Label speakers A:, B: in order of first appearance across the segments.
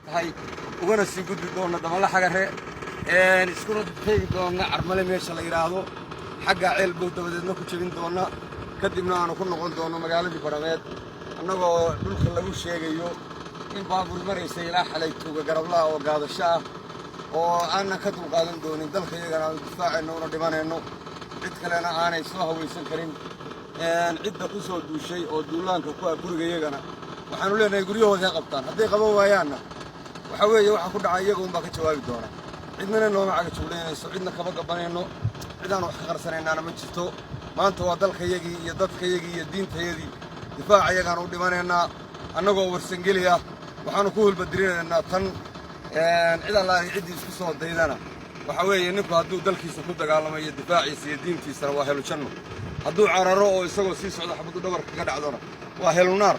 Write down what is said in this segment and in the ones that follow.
A: tahay ugana sii gudbi doona dabala xagare iskuna tegi doona Carmale meesha la yiraahdo xagga ceel bow dabadeedna ku jabin doona kadibna aanu ku noqon doono magaaladii Badhameed annagoo dhulka lagu sheegayo in baabuur maraysa ilaa xalay tuuga garablaha oo gaadasho ah oo aanan ka dulqaadan doonin dalka iyagana aan difaacayno una dhimanayno cid kalena aanay soo hawaysan karin cidda ku soo duushay oo duulaanka ku ah guriga iyagana waxaanu leenahay guryahooda qabtaan hadday qaban waayaanna waxa weeye waxa ku dhacay iyagu unbaa ka jawaabi doona cidna nooma caga juuleynayso cidna kaba gabanayno cidaan wax ka qarsanaynaana ma jirto maanta waa dalkayagii iyo dadkayagii iyo diintayadii difaaca iyagaan u dhimanaynaa annagoo warsangeli ah waxaanu ku hulbadirinaynaa tan cid allaahi ciddii isku soo daydana waxa weeye ninku hadduu dalkiisa ku dagaalamayo difaaciisa iyo diintiisana waa helu janno hadduu cararo oo isagoo sii socda xabadu dhabarka ka dhacdona waa helu naar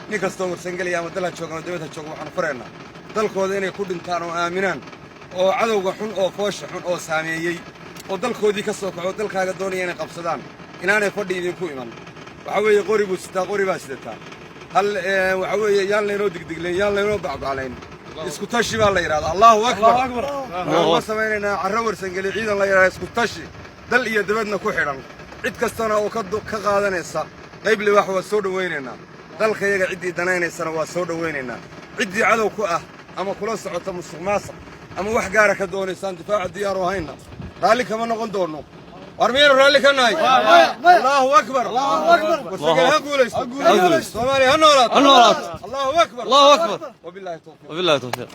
A: nin kastoo warsangeli ama dalha jooga ama dibadha jooga waxaanu faraynaa dalkooda inay ku dhintaan oo aaminaan oo cadowga xun oo foosha xun oo saameeyey oo dalkoodii ka soo kaco dalkaaga doonaya inay qabsadaan inaanay fadhi idinku iman waxa weeye qori buu sitaa qori baa sidataa hal waxa weeye yaan laynoo digdiglayn yaan laynoo bacbaclayn isku tashi baa la yidhahdaa allahu akbar waxaan samaynaynaa carro warsangeli ciidan la yidhahdaa isku tashi dal iyo dabadna ku xidhan cid kastana oo ka qaadanaysa qayb libaax waa soo dhawaynaynaa dalkayaga ciddii danaynaysana waa soo dhawaynaynaa ciddii cadow ku ah ama kula socota musuqmaasuq ama wax gaara ka doonaysaan difaaca diyaaru ahayna raalli kama noqon doono warmiyanu raalli ka nahay allahu akbar warsangeli ha guulaysto soomaaliya ha noolaato allahu akbar wabillahi tawfiiq